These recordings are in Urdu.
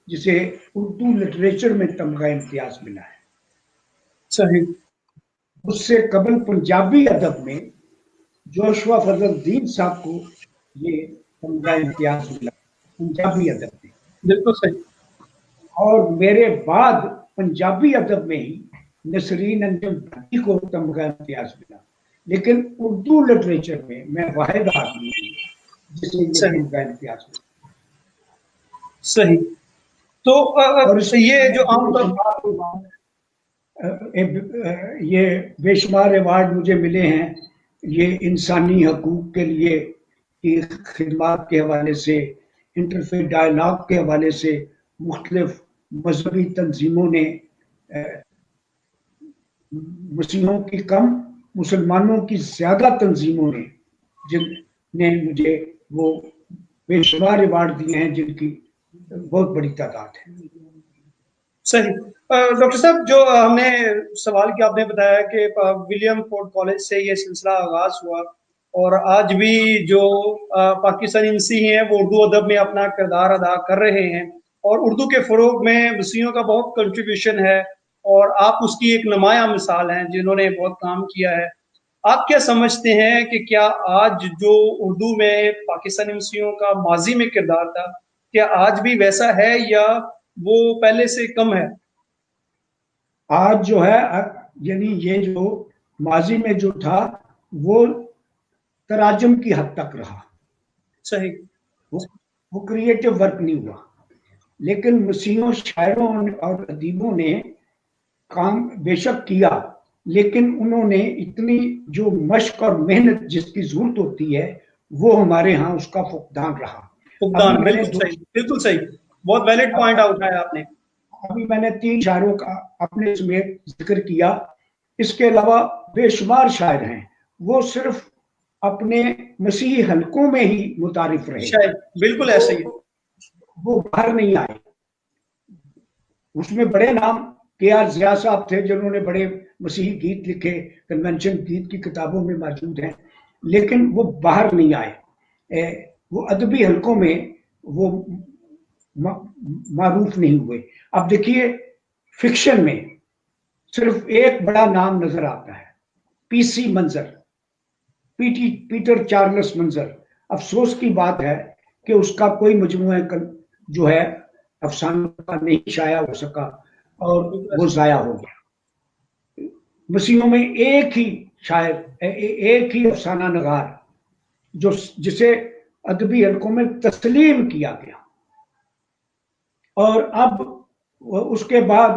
جسے اردو لٹریچر میں تمغہ امتیاز ملا ہے. صحیح. اس سے قبل پنجابی ادب میں جوشوا فضل الدین صاحب کو یہ تمغہ امتیاز ملا پنجابی ادب میں. بالکل صحیح. اور میرے بعد پنجابی ادب میں ہی نسرین انجم بھٹی کو تمغہ امتیاز ملا. لیکن اردو لٹریچر میں واحد آدمی ہوں جسے یہ تمغہ امتیاز ملا. صحیح. تو یہ جو عام طور یہ بے شمار ایوارڈ مجھے ملے ہیں، یہ انسانی حقوق کے لیے کی خدمات کے حوالے سے، انٹرفیتھ ڈائلاگ کے حوالے سے، مختلف مذہبی تنظیموں نے، مسیحیوں کی کم مسلمانوں کی زیادہ تنظیموں نے جن نے مجھے وہ بے شمار ایوارڈ دیے ہیں جن کی بہت بڑی تعداد ہے. صحیح. ڈاکٹر صاحب، جو ہم نے سوال کیا، آپ نے بتایا کہ ولیم فورڈ کالج سے یہ سلسلہ آغاز ہوا اور آج بھی جو پاکستانی مسیحی ہیں وہ اردو ادب میں اپنا کردار ادا کر رہے ہیں اور اردو کے فروغ میں مسیحیوں کا بہت کنٹریبیوشن ہے اور آپ اس کی ایک نمایاں مثال ہیں جنہوں نے بہت کام کیا ہے. آپ کیا سمجھتے ہیں کہ کیا آج جو اردو میں پاکستانی مسیحیوں کا ماضی میں کردار تھا، کیا آج بھی ویسا ہے یا وہ پہلے سے کم ہے؟ آج جو ہے، یعنی یہ جو ماضی میں جو تھا وہ تراجم کی حد تک رہا. صحیح. وہ کریٹو ورک نہیں ہوا. لیکن مسیحیوں شاعروں اور ادیبوں نے کام بے شک کیا، لیکن انہوں نے اتنی جو مشق اور محنت جس کی ضرورت ہوتی ہے وہ ہمارے ہاں اس کا فقدان رہا. بالکل صحیح. بہت ویلڈ پوائنٹ آؤٹ ہے آپ نے. ابھی میں نے 3 شاعروں کا اپنے سمیت ذکر کیا. اس کے علاوہ بے شمار شاعر ہیں وہ صرف اپنے مسیحی حلقوں میں ہی متعارف رہے. شاید بالکل ایسے ہی. وہ باہر نہیں آئے. اس میں بڑے نام کے آر ضیاء صاحب تھے جنہوں نے بڑے مسیحی گیت لکھے، کنونشن گیت کی کتابوں میں موجود ہیں، لیکن وہ باہر نہیں آئے. وہ ادبی حلقوں میں وہ معروف نہیں ہوئے. اب دیکھیے، فکشن میں صرف ایک بڑا نام نظر آتا ہے، پی سی منظر، پیٹر چارلس منظر. افسوس کی بات ہے کہ اس کا کوئی مجموعہ جو ہے افسانہ کا نہیں شائع ہو سکا اور وہ ضائع ہو گیا. مسیحیوں میں ایک ہی شاعر، ایک ہی افسانہ نگار جسے ادبی حلقوں میں تسلیم کیا گیا. اور اب اس کے بعد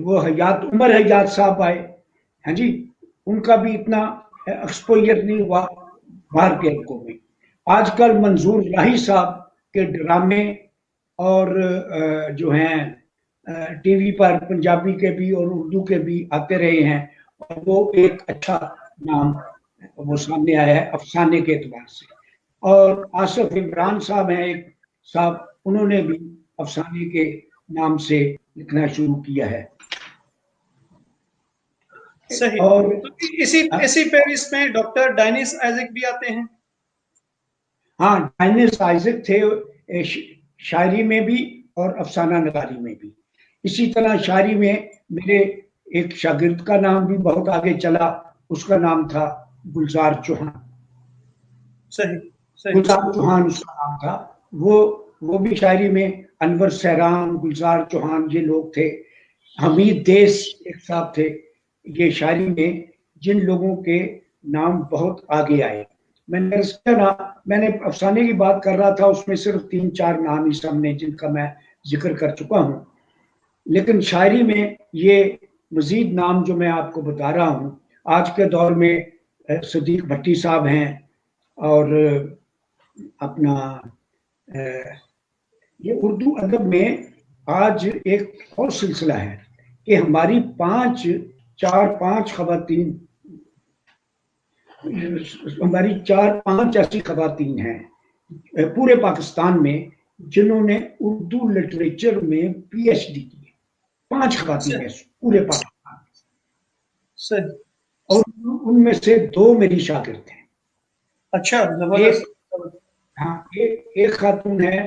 وہ عمر حیات صاحب آئے. ہاں جی، ان کا بھی اتنا ایکسپوجر نہیں ہوا باہر کے حلقوں میں. آج کل منظور راہی صاحب کے ڈرامے اور جو ہیں ٹی وی پر پنجابی کے بھی اور اردو کے بھی آتے رہے ہیں اور وہ ایک اچھا نام وہ سامنے آیا ہے افسانے کے اعتبار سے. اور آصف عمران صاحب ہیں ایک صاحب، انہوں نے بھی افسانے کے نام سے لکھنا شروع کیا ہے. صحیح. اور اسی پیرس میں ڈاکٹر ڈینس آئزک بھی آتے ہیں. ہاں، ڈینس آئزک تھے شاعری میں بھی اور افسانہ نگاری میں بھی. اسی طرح شاعری میں میرے ایک شاگرد کا نام بھی بہت آگے چلا، اس کا نام تھا گلزار چوہان. صحیح. گلزار چوہان اس کا نام تھا. وہ بھی شاعری میں انور سیران، گلزار چوہان یہ لوگ تھے. حمید دیس ایک صاحب تھے. یہ شاعری میں جن لوگوں کے نام بہت آگے آئے. میں نے افسانے کی بات کر رہا تھا، اس میں صرف 3-4 نام ہی سامنے جن کا میں ذکر کر چکا ہوں. لیکن شاعری میں یہ مزید نام جو میں آپ کو بتا رہا ہوں، آج کے دور میں صدیق بھٹی صاحب ہیں اور اپنا یہ اردو ادب میں آج ایک اور سلسلہ ہے کہ ہماری 4-5 خواتین، ہماری 4-5 ایسی خواتین ہیں پورے پاکستان میں جنہوں نے اردو لٹریچر میں پی ایچ ڈی کی. 5 خواتین ہیں پورے پاکستان میں، اور ان میں سے 2 میری شاگرد ہیں. اچھا. ہاں، ایک خاتون ہے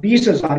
20,000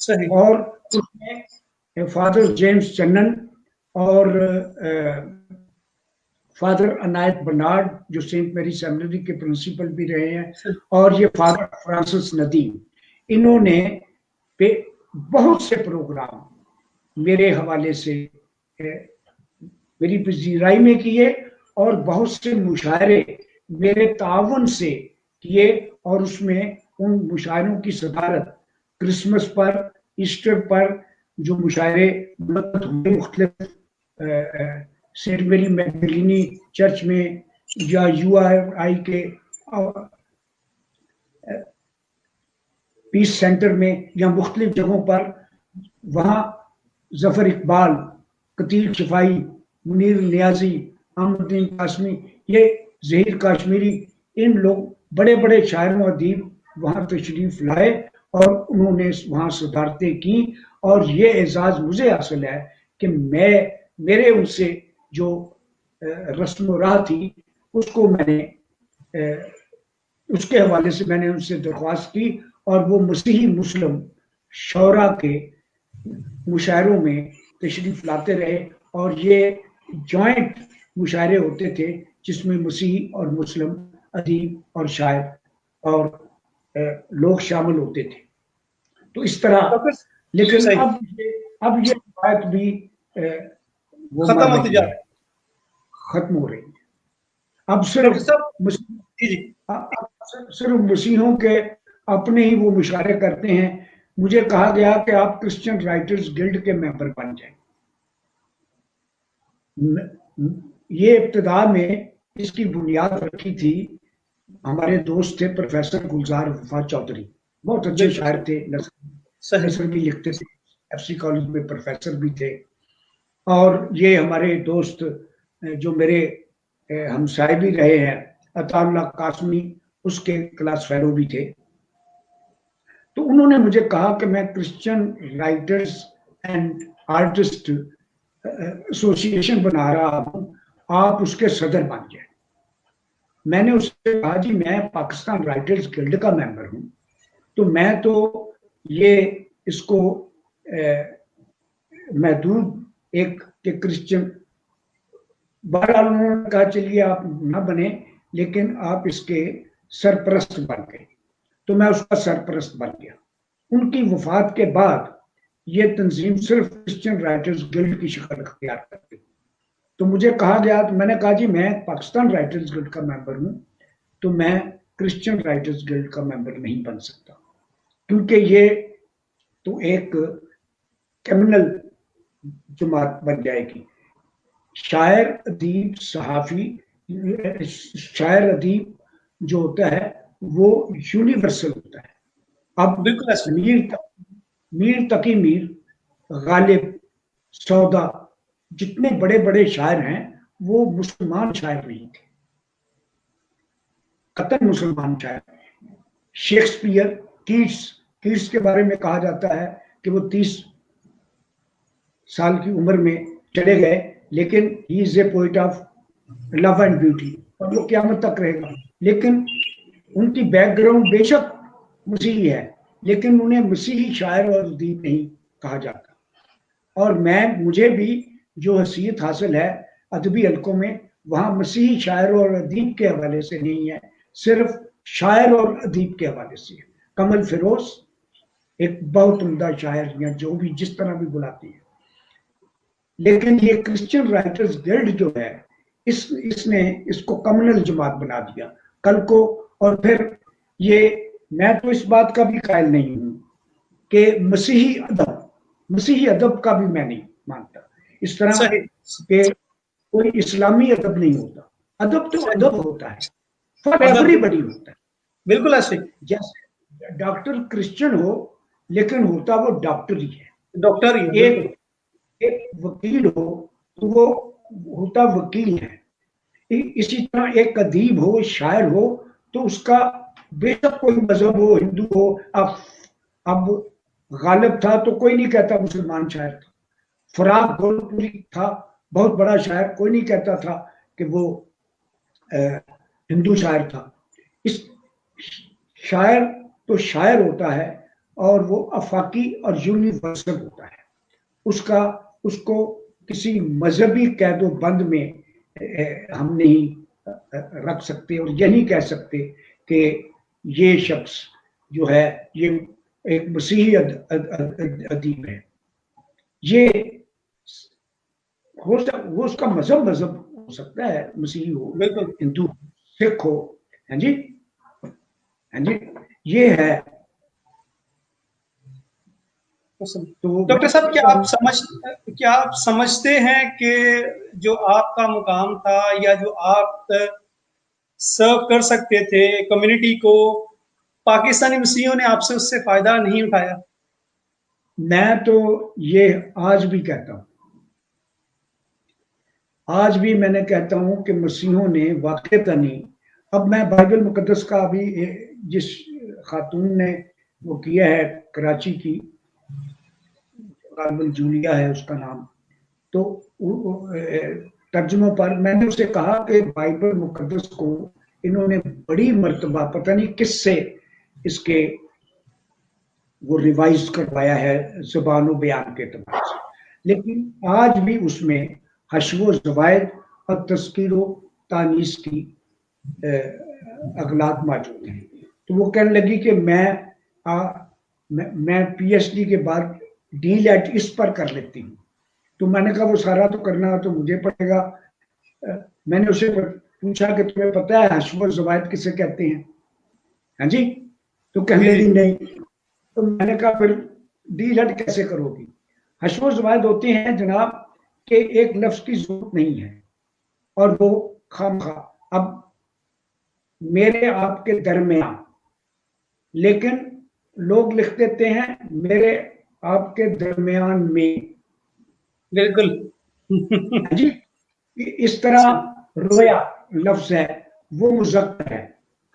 صحیح. اور اس میں فادر جیمز چنن اور فادر عنایت برنارڈ جو سینٹ میری سیمنری کے پرنسپل بھی رہے ہیں، اور یہ فادر فرانسس ندیم، انہوں نے بہت سے پروگرام میرے حوالے سے میری پذیرائی میں کیے، اور بہت سے مشاعرے میرے تعاون سے کیے، اور اس میں ان مشاعروں کی صدارت کرسمس پر، ایسٹر پر جو مشاعرے منعقد ہوئے مختلف سینٹ میری میگدلینی چرچ میں یا یو آر آئی کے پیس سینٹر میں یا مختلف جگہوں پر، وہاں ظفر اقبال، قتیل شفائی، منیر نیازی، احمد الدین قاسمی، یہ ظہیر کاشمیری، ان لوگ بڑے بڑے شاعر و ادیب وہاں تشریف لائے اور انہوں نے وہاں صدارتیں کی، اور یہ اعزاز مجھے حاصل ہے کہ میرے ان سے جو رسم و راہ تھی اس کو میں نے اس کے حوالے سے میں نے ان سے درخواست کی، اور وہ مسیحی مسلم شعراء کے مشاعروں میں تشریف لاتے رہے، اور یہ جوائنٹ مشاعرے ہوتے تھے جس میں مسیحی اور مسلم ادیب اور شاعر اور لوگ شامل ہوتے تھے. تو اس طرح، لیکن اب یہ روایت بھی ختم ہوتی جا رہی ہے، ختم ہو رہی ہے. اب صرف مسیحوں کے اپنے ہی وہ مشاعرے کرتے ہیں. مجھے کہا گیا کہ آپ کرسچن رائٹرز گلڈ کے ممبر بن جائیں. یہ ابتدا میں اس کی بنیاد رکھی تھی ہمارے دوست تھے پروفیسر گلزار وفا چودھری، بہت اچھے شاعر تھے، نثر بھی لکھتے تھے، ایف سی کالج میں پروفیسر بھی تھے، اور یہ ہمارے دوست جو میرے ہمسائے بھی رہے ہیں، عطا اللہ قاسمی، اس کے کلاس فیلو بھی تھے. تو انہوں نے مجھے کہا کہ میں کرسچن رائٹرز اینڈ آرٹسٹ ایسوسی ایشن بنا رہا ہوں، آپ اس کے صدر بن جائیں. میں نے اس سے کہا جی میں پاکستان رائٹرز گلڈ کا ممبر ہوں، تو میں تو یہ اس کو محدود ایک کہ کرسچن، بہرحال انہوں نے کہا چلیے آپ نہ بنے لیکن آپ اس کے سرپرست بن گئے. تو میں اس کا سرپرست بن گیا. ان کی وفات کے بعد یہ تنظیم صرف کرسچن رائٹرز گلڈ کی شکل اختیار کرتی. تو مجھے کہا گیا، تو میں نے کہا جی میں پاکستان رائٹرز گلڈ کا ممبر ہوں، تو میں کرسچن رائٹرز گلڈ کا ممبر نہیں بن سکتا، کیونکہ یہ تو ایک کریمنل جماعت بن جائے گی. شاعر ادیب صحافی، شاعر ادیب جو ہوتا ہے وہ یونیورسل ہوتا ہے. اب میر تقی میر، غالب، سودا، جتنے بڑے بڑے شاعر ہیں وہ مسلمان شاعر نہیں تھے، قطعاً مسلمان شاعر. شیکسپیئر، کیٹس کے بارے میں کہا جاتا ہے کہ وہ 30 سال کی عمر میں چلے گئے، لیکن he is a poet of love and beauty, اور وہ قیامت تک رہے گا. لیکن ان کی بیک گراؤنڈ بے شک مسیحی ہے، لیکن انہیں مسیحی شاعر اور ادیب نہیں کہا جاتا. اور مجھے بھی جو حیثیت حاصل ہے ادبی حلقوں میں، وہاں مسیحی شاعر اور ادیب کے حوالے سے نہیں ہے، صرف شاعر اور ادیب کے حوالے سے ہے. کمل فیروز ایک بہت عمدہ شاعر، یا جو بھی جس طرح بھی بلاتی ہے. لیکن یہ کرسچن رائٹرز گلڈ جو ہے اس نے اس کو کمیونل جماعت بنا دیا کل کو. اور پھر یہ میں تو اس بات کا بھی قائل نہیں ہوں کہ مسیحی ادب کا بھی میں نہیں مانتا، اس طرح کہ کوئی اسلامی ادب نہیں ہوتا. ادب تو ادب ہوتا ہے، فار ایوری بڈی ہوتا ہے. بالکل ایسے جیسے ڈاکٹر کرسچن ہو لیکن ہوتا وہ ڈاکٹر ہی ہے. ڈاکٹر ہی ہے. ایک وکیل ہو تو وہ ہوتا وکیل ہے. اسی طرح ایک ادیب ہو، شاعر ہو، تو اس کا بے شک کوئی مذہب ہو، ہندو ہو. اب غالب تھا تو کوئی نہیں کہتا مسلمان شاعر تھا. فراق گولپوری تھا بہت بڑا شاعر، کوئی نہیں کہتا تھا کہ وہ ہندو شاعر تھا. اس شاعر تو شاعر ہوتا ہے، اور وہ افاقی اور یونیورسل ہوتا ہے. اس کو کسی مذہبی قید و بند میں ہم نہیں رکھ سکتے اور یہ نہیں کہہ سکتے کہ یہ شخص جو ہے یہ ایک مسیحی ادیب ہے. یہ وہ اس کا مذہب ہو سکتا ہے، مسیحی ہو، بالکل ہندو، سکھ ہو. ہاں جی، ہاں جی، یہ ہے. ڈاکٹر صاحب کیا آپ سمجھتے ہیں کہ جو آپ کا مقام تھا یا جو آپ سرو کر سکتے تھے کمیونٹی کو، پاکستانی مسیحیوں نے آپ سے اس سے فائدہ نہیں اٹھایا؟ میں تو یہ آج بھی کہتا ہوں، آج بھی میں نے کہتا ہوں کہ مسیحوں نے واقعتاً نہیں. اب میں بائبل مقدس کا بھی جس خاتون نے وہ کیا ہے کراچی کی، کارمل جولیا ہے اس کا نام، تو ترجموں پر میں نے اسے کہا کہ بائبل مقدس کو انہوں نے بڑی مرتبہ پتہ نہیں کس سے اس کے وہ ریوائز کروایا ہے زبان و بیان کے اعتبار سے، لیکن آج بھی اس میں حشو و زوائد اور تذکیر و تانیث کی اغلاط موجود ہیں. تو وہ کہنے لگی کہ میں پی ایچ ڈی کے بعد ڈی لیٹ اس پر کر لیتی ہوں. تو میں نے کہا وہ سارا تو کرنا تو مجھے پڑے گا. میں نے اسے پوچھا کہ تمہیں پتہ ہے حشو و زوائد کسے کہتے ہیں؟ ہاں جی، تو کہنے لگی نہیں. تو میں نے کہا پھر ڈی لیٹ کیسے کرو گی؟ حشو و زوائد ہوتے ہیں جناب کہ ایک لفظ کی ضرورت نہیں ہے اور وہ خامخواہ اب میرے آپ کے درمیان، لیکن لوگ لکھ دیتے ہیں میرے آپ کے درمیان میں. بالکل جی، اس طرح رویا لفظ ہے وہ مذکر ہے،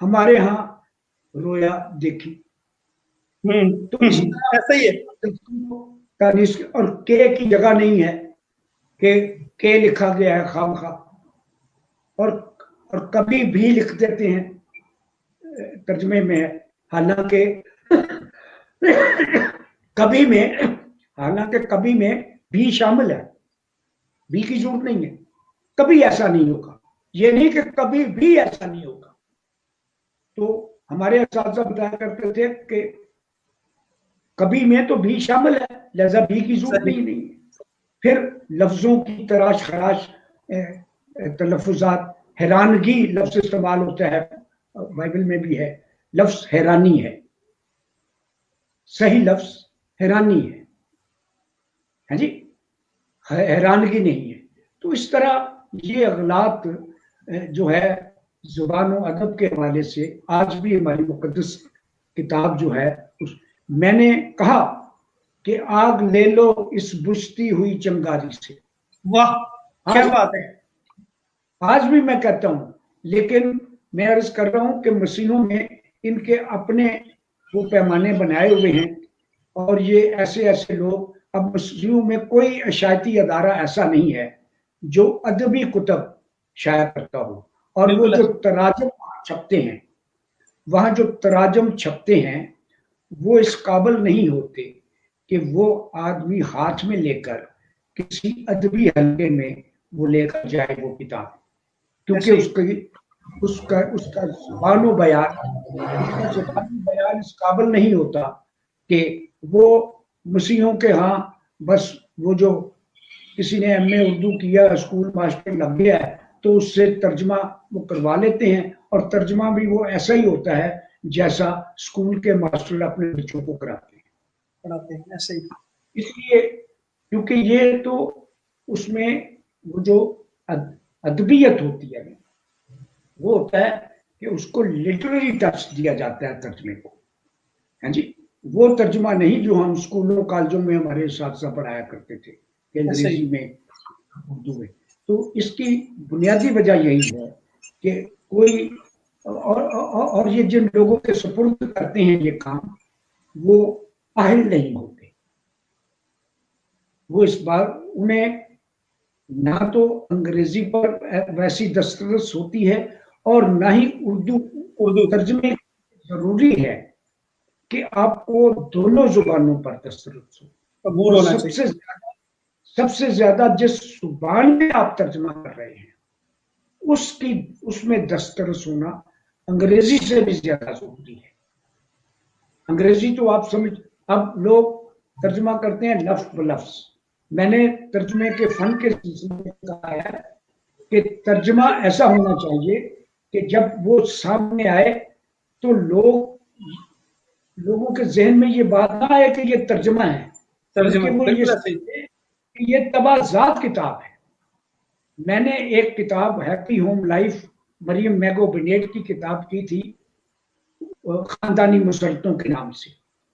ہمارے ہاں رویا دیکھی. تو اس ایسا ہی ہے. اور کے کی جگہ نہیں ہے کہ کے لکھا گیا ہے خامخواہ، اور کبھی بھی لکھ دیتے ہیں ترجمے میں ہے، حالانکہ کبھی میں بھی شامل ہے، بھی کی ضرورت نہیں ہے. کبھی ایسا نہیں ہوگا، یہ نہیں کہ کبھی بھی ایسا نہیں ہوگا. تو ہمارے اساتذہ بتایا کرتے تھے کہ کبھی میں تو بھی شامل ہے، لہذا بھی کی ضرورت نہیں ہے. پھر لفظوں کی تراش خراش تلفظات، حیرانگی لفظ استعمال ہوتا ہے بائبل میں بھی ہے، لفظ حیرانی ہے، صحیح لفظ حیرانی ہے. ہاں جی، حیرانگی نہیں ہے. تو اس طرح یہ اغلاط جو ہے زبان و ادب کے حوالے سے آج بھی ہماری مقدس کتاب جو ہے میں نے کہا کہ آگ لے لو اس بجھتی ہوئی چنگاری سے. واہ کیا بات ہے. آج بھی میں کہتا ہوں، لیکن میں عرض کر رہا ہوں کہ مسیحوں نے ان کے اپنے وہ پیمانے بنائے ہوئے ہیں، اور یہ ایسے لوگ، اب مسیحوں میں کوئی اشاعتی ادارہ ایسا نہیں ہے جو ادبی کتب شائع کرتا ہو. اور وہ جو تراجم چھپتے ہیں، وہاں جو تراجم چھپتے ہیں وہ اس قابل نہیں ہوتے کہ وہ آدمی ہاتھ میں لے کر کسی ادبی حلقے میں وہ لے کر جائے وہ کتاب، کیونکہ اس کا زبان و بیان اس قابل نہیں ہوتا کہ وہ مسیحوں کے ہاں بس وہ جو کسی نے ایم اے اردو کیا، اسکول ماسٹر لگ گیا ہے تو اس سے ترجمہ وہ کروا لیتے ہیں، اور ترجمہ بھی وہ ایسا ہی ہوتا ہے جیسا اسکول کے ماسٹر اپنے بچوں کو کراتے ہیں. ایسے ہی. اس لیے کیونکہ یہ تو اس میں وہ جو ادبیت ہوتی ہے وہ ہوتا ہے کہ اس کو لٹریری ٹچ دیا جاتا ہے ترجمے کو. ہاں جی، وہ ترجمہ نہیں جو ہم اسکولوں کالجوں میں ہمارے اساتذہ پڑھایا کرتے تھے انگریزی میں اردو میں. تو اس کی بنیادی وجہ یہی ہے کہ کوئی اور یہ جن لوگوں کے سپرد کرتے ہیں یہ کام، وہ اہل نہیں ہوتے. وہ اس بار انہیں نہ تو انگریزی پر ویسی دسترس ہوتی ہے اور نہ ہی اردو ترجمے ضروری ہے کہ آپ کو دونوں زبانوں پر دسترس ہو. قبول ہونا چاہیے. سب سے زیادہ جس زبان میں آپ ترجمہ کر رہے ہیں اس میں دسترس ہونا انگریزی سے بھی زیادہ ضروری ہے. انگریزی تو آپ سمجھ، اب لوگ ترجمہ کرتے ہیں لفظ بلفظ. میں نے ترجمے کے فن کے سلسلے میں کہا ہے کہ ترجمہ ایسا ہونا چاہیے کہ جب وہ سامنے آئے تو لوگوں کے ذہن میں یہ بات نہ آئے کہ یہ ترجمہ ہے، ترجمہ بلکہ وہ بالکل یہ ایسے ہی. سمجھے کہ یہ تبازات کتاب ہے. میں نے ایک کتاب ہیپی ہوم لائف مریم میگو بنیٹ کی کتاب کی تھی خاندانی مسرتوں کے نام سے.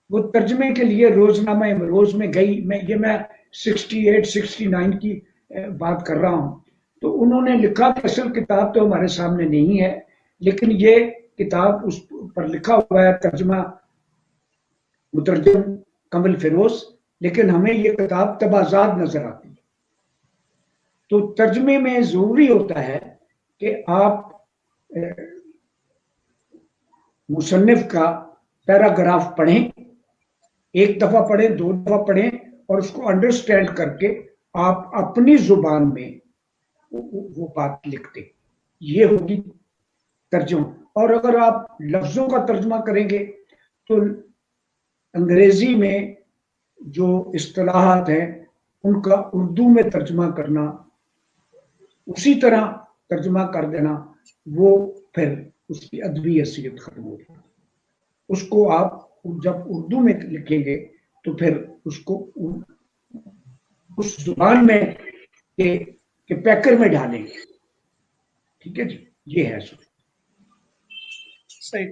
وہ ترجمے کے لیے روزنامہ روز میں گئی. میں 68 69 کی بات کر رہا ہوں. تو انہوں نے لکھا کہ اصل کتاب تو ہمارے سامنے نہیں ہے، لیکن یہ کتاب اس پر لکھا ہوا ہے ترجمہ مترجم کمل فیروز، لیکن ہمیں یہ کتاب تبازات نظر آتی ہے. تو ترجمے میں ضروری ہوتا ہے کہ آپ مصنف کا پیراگراف پڑھیں، ایک دفعہ پڑھیں، 2 دفعہ پڑھیں، اور اس کو انڈرسٹینڈ کر کے آپ اپنی زبان میں وہ بات لکھتے. یہ ہوگی ترجمہ. اور اگر آپ لفظوں کا ترجمہ کریں گے تو انگریزی میں جو اصطلاحات ہیں ان کا اردو میں ترجمہ کرنا، اسی طرح ترجمہ کر دینا، وہ پھر اس کی ادبی حیثیت ختم ہو جائے. اس کو آپ جب اردو میں لکھیں گے تو پھر اس کو اس زبان میں کہ پیکر میں ڈالیں گے. ٹھیک ہے جی، یہ ہے صحیح.